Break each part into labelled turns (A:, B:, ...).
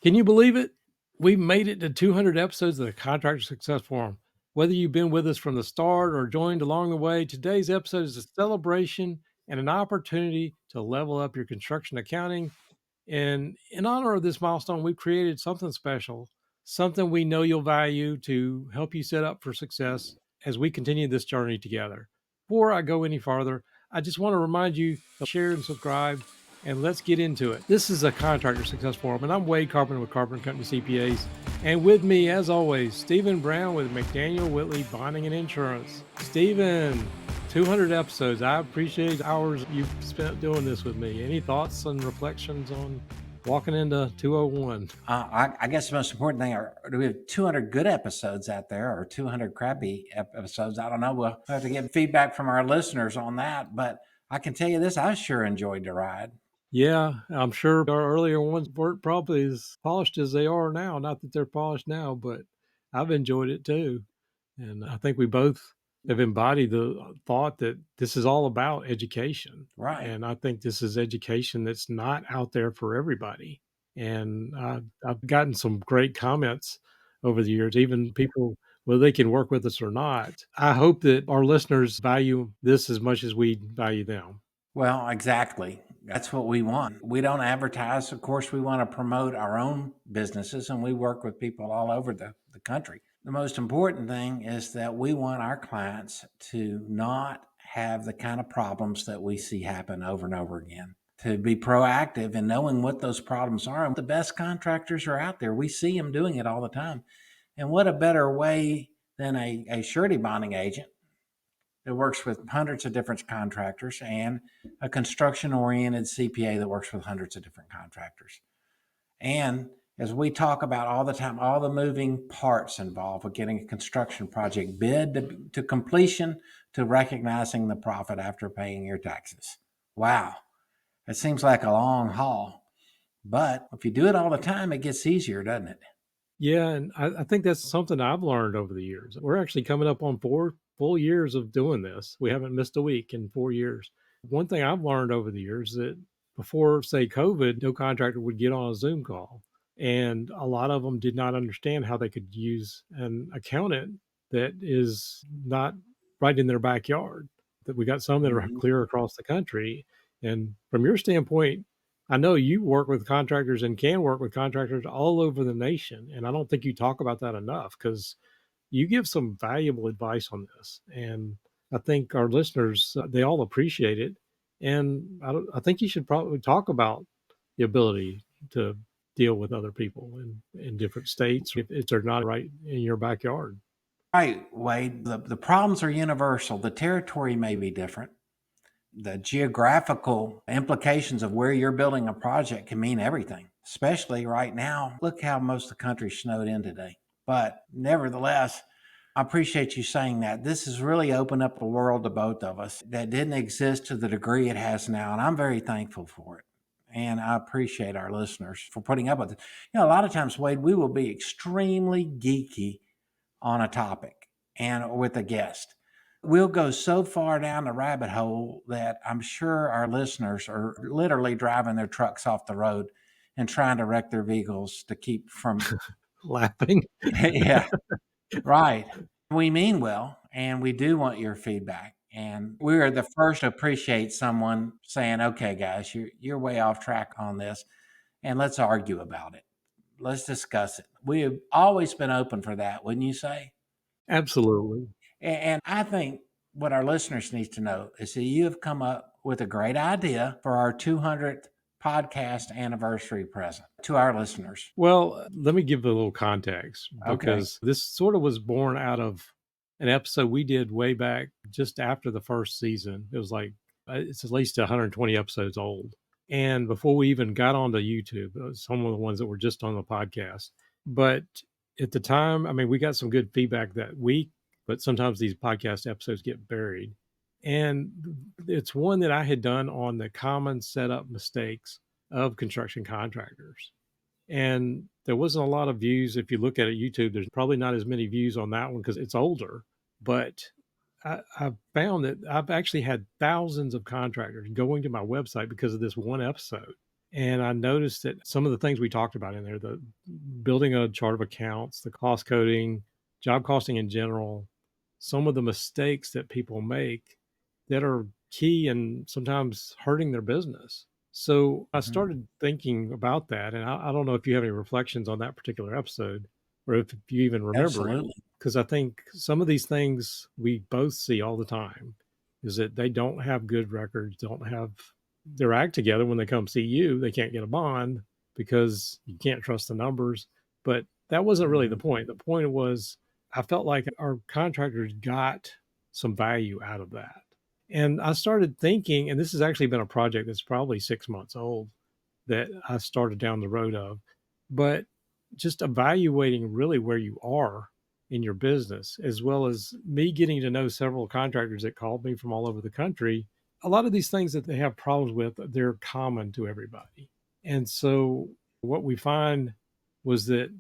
A: Can you believe it? We've made it to 200 episodes of the Contractor Success Forum. Whether you've been with us from the start or joined along the way, today's episode is a celebration and an opportunity to level up your construction accounting. And in honor of this milestone, we've created something special, something we know you'll value to help you set up for success as we continue this journey together. Before I go any farther, I just want to remind you to share and subscribe, and let's get into it. This is a Contractor Success Forum, and I'm Wade Carpenter with Carpenter Company CPAs. And with me, as always, Stephen Brown with McDaniel Whitley Bonding and Insurance. Stephen, 200 episodes. I appreciate the hours you've spent doing this with me. Any thoughts and reflections on walking into 201?
B: I guess the most important thing do we have 200 good episodes out there or 200 crappy episodes? I don't know. We'll have to get feedback from our listeners on that. But I can tell you this, I sure enjoyed the ride.
A: Yeah, I'm sure our earlier ones weren't probably as polished as they are now. Not that they're polished now, but I've enjoyed it too. And I think we both have embodied the thought that this is all about education.
B: Right.
A: And I think this is education that's not out there for everybody. And I've gotten some great comments over the years, even people, whether they can work with us or not. I hope that our listeners value this as much as we value them.
B: Well, exactly. That's what we want. We don't advertise. Of course, we want to promote our own businesses, and we work with people all over the country. The most important thing is that we want our clients to not have the kind of problems that we see happen over and over again, to be proactive in knowing what those problems are. And the best contractors are out there. We see them doing it all the time. And what a better way than a surety bonding agent that works with hundreds of different contractors and a construction-oriented CPA that works with hundreds of different contractors. And as we talk about all the time, all the moving parts involved with getting a construction project bid to completion to recognizing the profit after paying your taxes. Wow, it seems like a long haul. But if you do it all the time, it gets easier, doesn't it?
A: Yeah, and I think that's something I've learned over the years. We're actually coming up on 4 full years of doing this. We haven't missed a week in 4 years. One thing I've learned over the years that before, say, COVID, no contractor would get on a Zoom call. And a lot of them did not understand how they could use an accountant that is not right in their backyard. That we got some that are clear across the country. And from your standpoint, I know you work with contractors and can work with contractors all over the nation. And I don't think you talk about that enough because you give some valuable advice on this. And I think our listeners, they all appreciate it. And I think you should probably talk about the ability to deal with other people in different states if they're not right in your backyard.
B: Right, Wade. The problems are universal. The territory may be different. The geographical implications of where you're building a project can mean everything, especially right now. Look how most of the country snowed in today. But nevertheless, I appreciate you saying that. This has really opened up a world to both of us that didn't exist to the degree it has now. And I'm very thankful for it. And I appreciate our listeners for putting up with it. A lot of times, Wade, we will be extremely geeky on a topic and with a guest. We'll go so far down the rabbit hole that I'm sure our listeners are literally driving their trucks off the road and trying to wreck their vehicles to keep from
A: Laughing.
B: Yeah, right. We mean well, and we do want your feedback. And we are the first to appreciate someone saying, okay, guys, you're way off track on this, and let's argue about it. Let's discuss it. We have always been open for that, wouldn't you say?
A: Absolutely.
B: And I think what our listeners need to know is that you have come up with a great idea for our 200th podcast anniversary present to our listeners.
A: Well, let me give a little context
B: Okay.
A: because this sort of was born out of an episode we did way back just after the first season. It was like, it's at least 120 episodes old. And before we even got onto YouTube, some of the ones that were just on the podcast. But at the time, I mean, we got some good feedback that week, but sometimes these podcast episodes get buried. And it's one that I had done on the common setup mistakes of construction contractors. And there wasn't a lot of views. If you look at it, YouTube, there's probably not as many views on that one because it's older. But I found that I've actually had thousands of contractors going to my website because of this one episode. And I noticed that some of the things we talked about in there, the building a chart of accounts, the cost coding, job costing in general, some of the mistakes that people make that are key and sometimes hurting their business. So I
B: Mhm.
A: started thinking about that. And I don't know if you have any reflections on that particular episode or if you even remember it,
B: Absolutely.
A: because I think some of these things we both see all the time is that they don't have good records, don't have their act together when they come see you. They can't get a bond because you can't trust the numbers. But that wasn't really the
B: Mhm.
A: point. The point was I felt like our contractors got some value out of that. And I started thinking, and this has actually been a project that's probably 6 months old that I started down the road of, but just evaluating really where you are in your business, as well as me getting to know several contractors that called me from all over the country. A lot of these things that they have problems with, they're common to everybody. And so what we find was that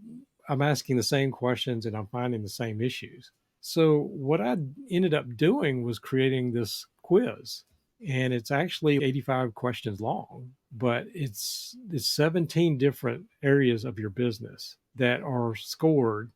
A: I'm asking the same questions and I'm finding the same issues. So what I ended up doing was creating this quiz, and it's actually 85 questions long, but it's 17 different areas of your business that are scored,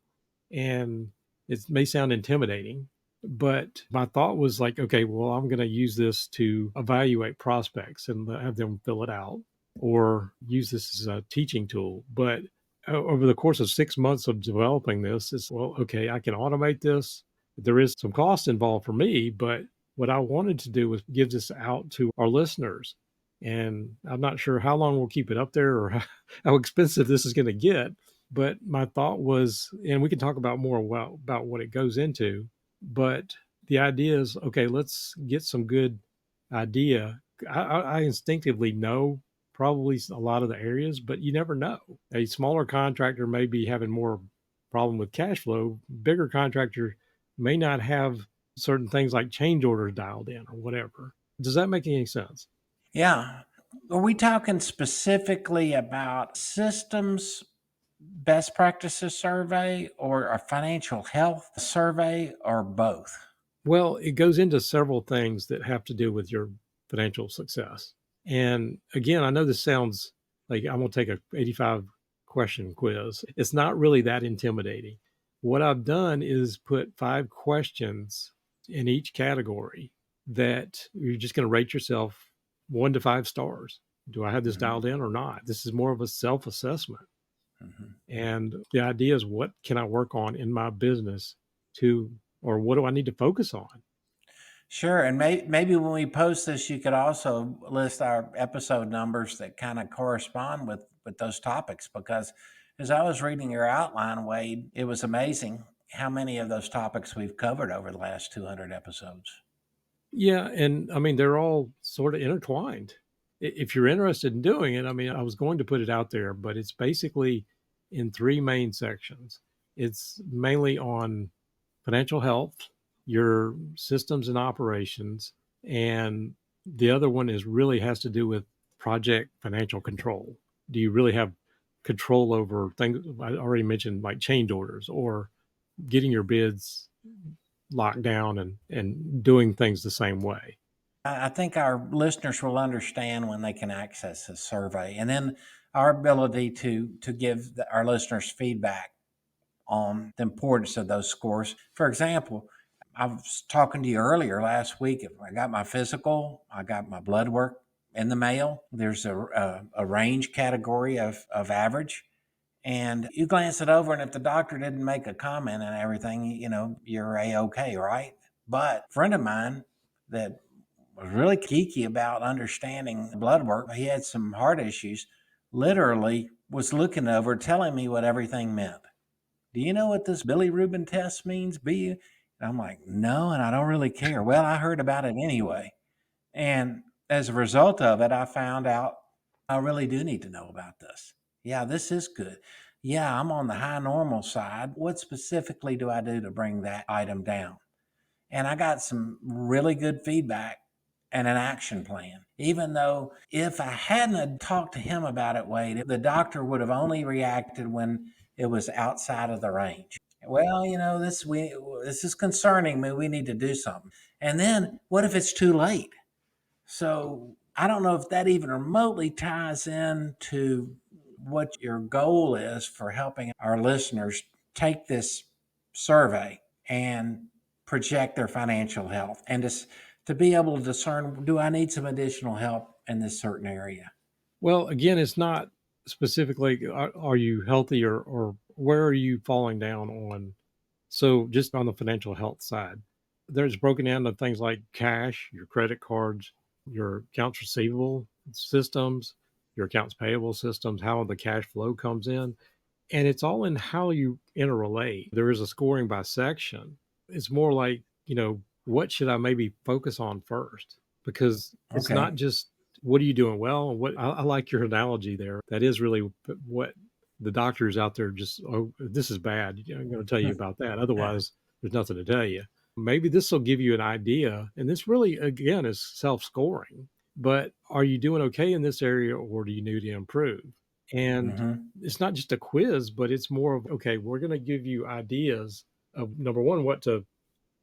A: and it may sound intimidating, but my thought was like, okay, well, I'm going to use this to evaluate prospects and have them fill it out or use this as a teaching tool. But over the course of 6 months of developing this, it's, well, okay, I can automate this. There is some cost involved for me, but what I wanted to do was give this out to our listeners. And I'm not sure how long we'll keep it up there or how expensive this is going to get, but my thought was, and we can talk about more about what it goes into, but the idea is, okay, let's get some good idea. I instinctively know probably a lot of the areas, but you never know. A smaller contractor may be having more problem with cash flow. Bigger contractor may not have certain things like change orders dialed in or whatever. Does that make any sense?
B: Yeah. Are we talking specifically about systems best practices survey or a financial health survey or both?
A: Well, it goes into several things that have to do with your financial success. And again, I know this sounds like I'm going to take a 85 question quiz. It's not really that intimidating. What I've done is put 5 questions in each category that you're just going to rate yourself 1 to 5 stars. Do I have this
B: Mhm.
A: dialed in or not? This is more of a self assessment.
B: Mhm.
A: And the idea is, what can I work on in my business to, or what do I need to focus on?
B: Sure. And maybe when we post this, you could also list our episode numbers that kind of correspond with those topics. Because as I was reading your outline, Wade, it was amazing how many of those topics we've covered over the last 200 episodes.
A: Yeah, and I mean, they're all sort of intertwined. If you're interested in doing it, I mean, I was going to put it out there, but it's basically in 3 main sections. It's mainly on financial health, your systems and operations, and the other one is really has to do with project financial control. Do you really have control over things? I already mentioned like change orders or getting your bids locked down and doing things the same way.
B: I think our listeners will understand when they can access this survey, and then our ability to give our listeners feedback on the importance of those scores. For example, I was talking to you earlier last week. I got my physical, I got my blood work in the mail. There's a range category of average. And you glance it over, and if the doctor didn't make a comment and everything, you're A-OK, right? But a friend of mine that was really geeky about understanding blood work, he had some heart issues, literally was looking over, telling me what everything meant. Do you know what this bilirubin test means? And I'm like, no, and I don't really care. Well, I heard about it anyway. And as a result of it, I found out I really do need to know about this. Yeah, this is good. Yeah, I'm on the high normal side. What specifically do I do to bring that item down? And I got some really good feedback and an action plan. Even though if I hadn't had talked to him about it, Wade, the doctor would have only reacted when it was outside of the range. Well, this is concerning me. We need to do something. And then what if it's too late? So I don't know if that even remotely ties into what your goal is for helping our listeners take this survey and project their financial health and to be able to discern, do I need some additional help in this certain area?
A: Well, again, it's not specifically are you healthy or where are you falling down on. So just on the financial health side, there's broken down to things like cash, your credit cards, your accounts receivable systems, your accounts payable systems, how the cash flow comes in. And it's all in how you interrelate. There is a scoring by section. It's more like, what should I maybe focus on first? Because it's
B: Okay.
A: not just what are you doing well? And what I like your analogy there. That is really what the doctors out there just, oh, this is bad. I'm going to tell you about that. Otherwise, there's nothing to tell you. Maybe this will give you an idea. And this really, again, is self scoring. But are you doing okay in this area or do you need to improve? And
B: Hmm.
A: it's not just a quiz, but it's more of, okay, we're going to give you ideas of number one, what to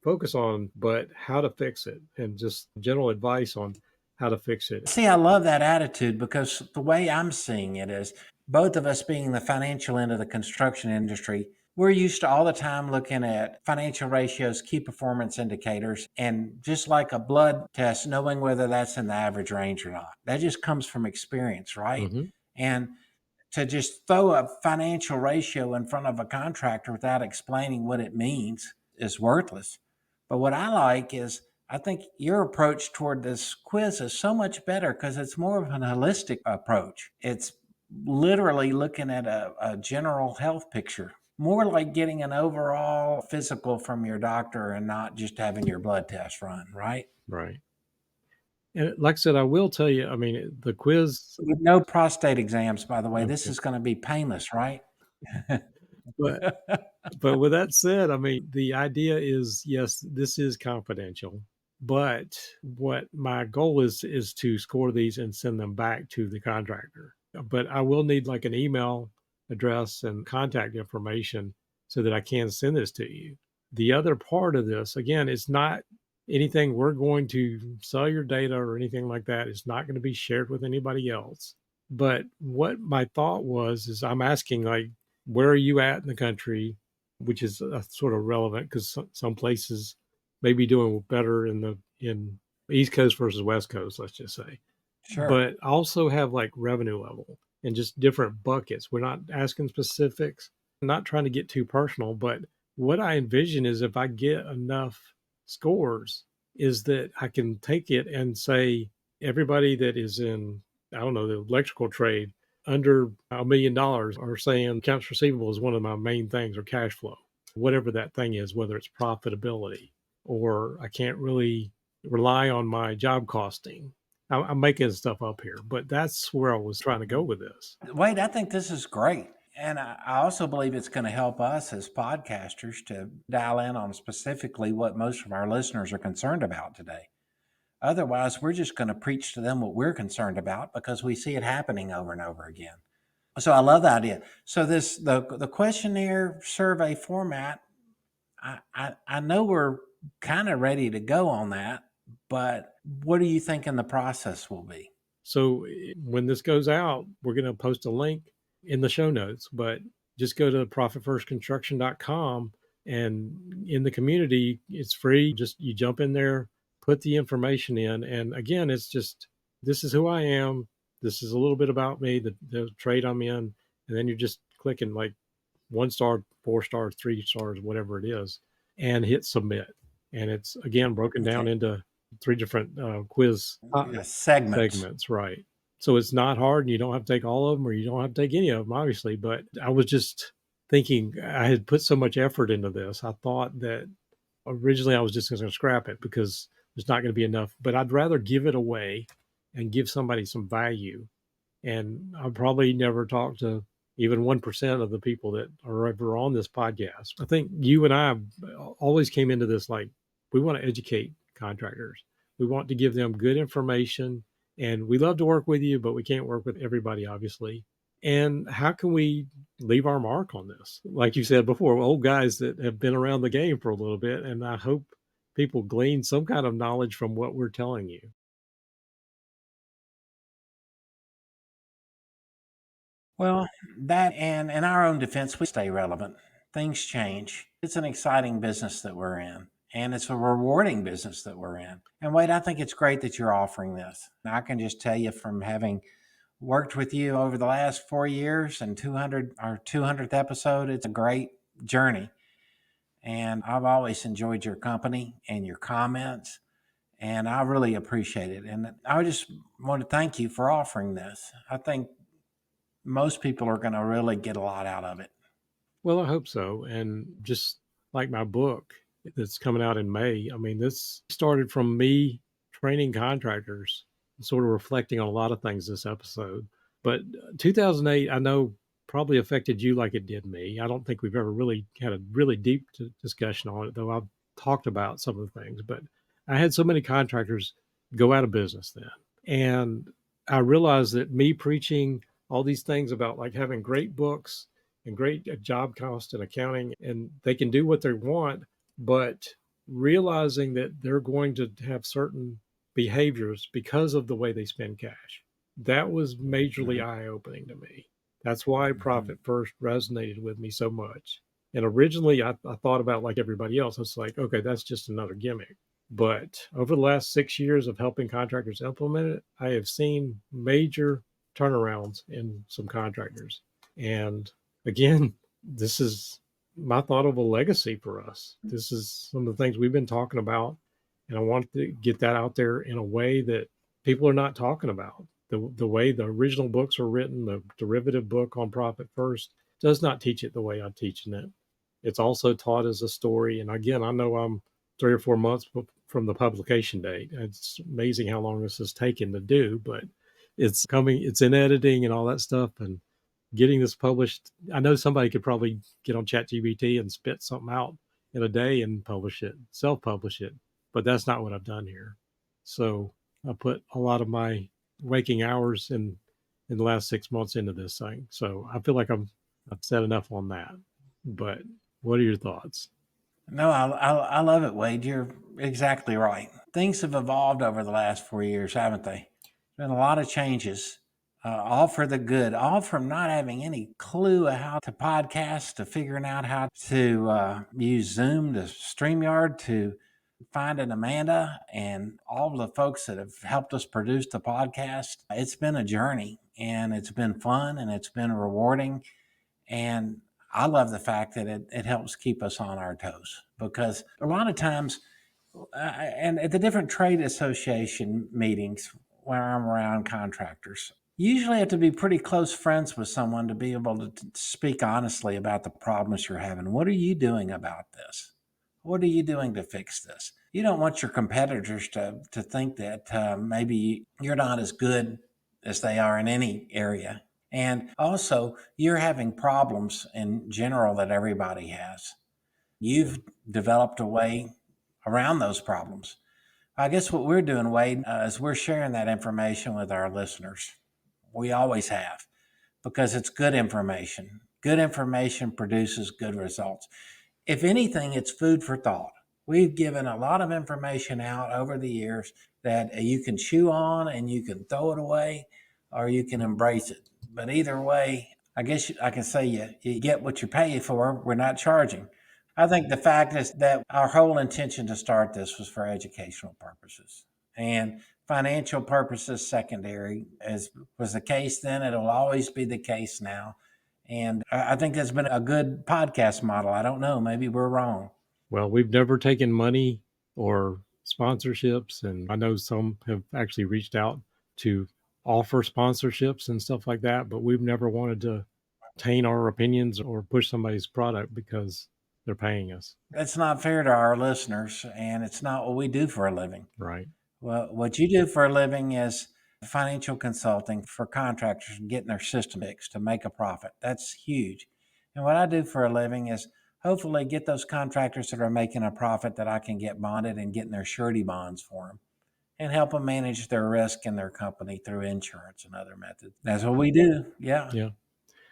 A: focus on, but how to fix it and just general advice on how to fix it.
B: See, I love that attitude because the way I'm seeing it is both of us being the financial end of the construction industry, we're used to all the time looking at financial ratios, key performance indicators, and just like a blood test, knowing whether that's in the average range or not. That just comes from experience, right?
A: Hmm.
B: And to just throw a financial ratio in front of a contractor without explaining what it means is worthless. But what I like is I think your approach toward this quiz is so much better because it's more of an holistic approach. It's literally looking at a general health picture, more like getting an overall physical from your doctor and not just having your blood test run, right?
A: Right. And like I said, I will tell you, I mean, the quiz,
B: With no prostate exams, by the way, this
A: okay.
B: is going to be painless, right?
A: But But with that said, I mean, the idea is yes, this is confidential. But what my goal is to score these and send them back to the contractor. But I will need like an email address and contact information so that I can send this to you. The other part of this, again, it's not anything we're going to sell your data or anything like that. It's not going to be shared with anybody else. But what my thought was is I'm asking like, where are you at in the country? Which is sort of relevant because some places may be doing better in East Coast versus West Coast, let's just say.
B: Sure.
A: But also have like revenue level and just different buckets. We're not asking specifics, not trying to get too personal, but what I envision is if I get enough scores, is that I can take it and say everybody that is in, I don't know, the electrical trade under $1 million are saying accounts receivable is one of my main things or cash flow, whatever that thing is, whether it's profitability or I can't really rely on my job costing. I'm making stuff up here, but that's where I was trying to go with this.
B: Wade, I think this is great. And I also believe it's going to help us as podcasters to dial in on specifically what most of our listeners are concerned about today. Otherwise, we're just going to preach to them what we're concerned about because we see it happening over and over again. So I love the idea. So the questionnaire survey format, I know we're kind of ready to go on that, but what do you think in the process will be?
A: So when this goes out, we're going to post a link in the show notes, but just go to profitfirstconstruction.com and in the community, it's free. Just you jump in there, put the information in. And again, it's just this is who I am. This is a little bit about me, the trade I'm in. And then you're just clicking like 1 star, 4 stars, 3 stars, whatever it is, and hit submit. And it's again broken down
B: Okay.
A: into three different quiz
B: Segments.
A: segments, right? So it's not hard, and you don't have to take all of them, or you don't have to take any of them, obviously. But I was just thinking, I had put so much effort into this. I thought that originally I was just going to scrap it because there's not going to be enough. But I'd rather give it away and give somebody some value. And I'll probably never talk to even 1% of the people that are ever on this podcast. I think you and I always came into this like we want to educate contractors. We want to give them good information and we love to work with you, but we can't work with everybody, obviously. And how can we leave our mark on this? Like you said before, old guys that have been around the game for a little bit. And I hope people glean some kind of knowledge from what we're telling you.
B: Well, that and in our own defense, we stay relevant. Things change. It's an exciting business that we're in, and it's a rewarding business that we're in. And Wade, I think it's great that you're offering this. And I can just tell you from having worked with you over the last 4 years and 200 our 200th episode, it's a great journey. And I've always enjoyed your company and your comments, and I really appreciate it. And I just want to thank you for offering this. I think most people are going to really get a lot out of it.
A: Well, I hope so. And just like my book that's coming out in May, I mean, this started from me training contractors, sort of reflecting on a lot of things this episode. But 2008, I know probably affected you like it did me. I don't think we've ever really had a really deep discussion on it, though I've talked about some of the things. But I had so many contractors go out of business then. And I realized that me preaching all these things about like having great books and great job cost and accounting, and they can do what they want, but realizing that they're going to have certain behaviors because of the way they spend cash. That was majorly
B: Mhm.
A: eye opening to me. That's why
B: Mhm.
A: Profit First resonated with me so much. And originally, I thought about like everybody else. It's like, okay, that's just another gimmick. But over the last 6 years of helping contractors implement it, I have seen major turnarounds in some contractors. And again, this is my thought of a legacy for us. This is some of the things we've been talking about, and I want to get that out there in a way that people are not talking about. The way the original books were written, the derivative book on Profit First does not teach it the way I'm teaching it. It's also taught as a story. And again, I know I'm 3 or 4 months from the publication date. It's amazing how long this has taken to do, but it's coming, it's in editing and all that stuff. And getting this published, I know somebody could probably get on ChatGPT and spit something out in a day and publish it, self-publish it, but that's not what I've done here. So I put a lot of my waking hours in the last 6 months into this thing. So I feel like I've said enough on that. But what are your thoughts?
B: No, I love it, Wade. You're exactly right. Things have evolved over the last 4 years, haven't they? Been a lot of changes, all for the good, all from not having any clue of how to podcast, to figuring out how to use Zoom, to StreamYard, to finding Amanda and all the folks that have helped us produce the podcast. It's been a journey, and it's been fun, and it's been rewarding. And I love the fact that it helps keep us on our toes, because a lot of times, and at the different trade association meetings where I'm around contractors, you usually have to be pretty close friends with someone to be able to speak honestly about the problems you're having. What are you doing about this? What are you doing to fix this? You don't want your competitors to think that maybe you're not as good as they are in any area. And also, you're having problems in general that everybody has. You've developed a way around those problems. I guess what we're doing, Wade, is we're sharing that information with our listeners. We always have, because it's good information. Good information produces good results. If anything, it's food for thought. We've given a lot of information out over the years that you can chew on and you can throw it away or you can embrace it. But either way, I guess I can say you get what you pay for. We're not charging. I think the fact is that our whole intention to start this was for educational purposes, and financial purposes secondary, as was the case then. It'll always be the case now. And I think that's been a good podcast model. I don't know. Maybe we're wrong.
A: Well, we've never taken money or sponsorships, and I know some have actually reached out to offer sponsorships and stuff like that, but we've never wanted to taint our opinions or push somebody's product because they're paying us.
B: That's not fair to our listeners, and it's not what we do for a living.
A: Right.
B: Well, what you do for a living is financial consulting for contractors and getting their system fixed to make a profit. That's huge. And what I do for a living is hopefully get those contractors that are making a profit that I can get bonded and getting their surety bonds for them and help them manage their risk in their company through insurance and other methods. That's what we do. Yeah.
A: Yeah.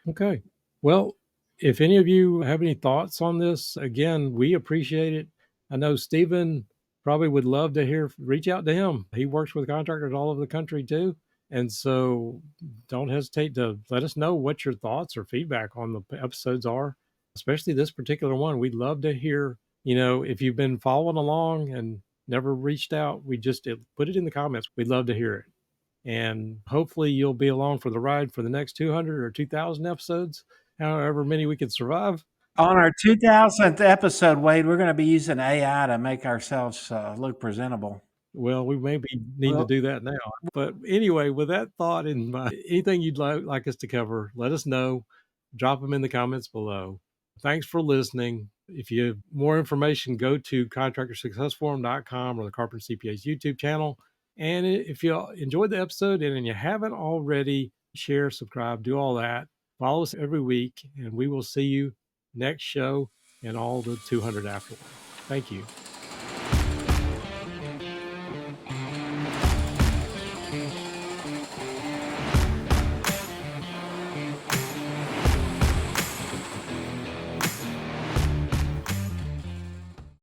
A: Okay. Well, if any of you have any thoughts on this, again, we appreciate it. I know Stephen probably would love to hear, reach out to him. He works with contractors all over the country too. And so don't hesitate to let us know what your thoughts or feedback on the episodes are, especially this particular one. We'd love to hear, if you've been following along and never reached out, put it in the comments. We'd love to hear it. And hopefully you'll be along for the ride for the next 200 or 2,000 episodes, however many we can survive.
B: On our 2000th episode, Wade, we're going to be using AI to make ourselves look presentable.
A: Well, we maybe need to
B: Well,
A: do that now. But anyway, with that thought in mind, anything you'd like us to cover, let us know. Drop them in the comments below. Thanks for listening. If you have more information, go to contractorsuccessforum.com or the Carpenter CPA's YouTube channel. And if you enjoyed the episode and you haven't already, share, subscribe, do all that. Follow us every week, and we will see you next show and all the 200 afterward. Thank you.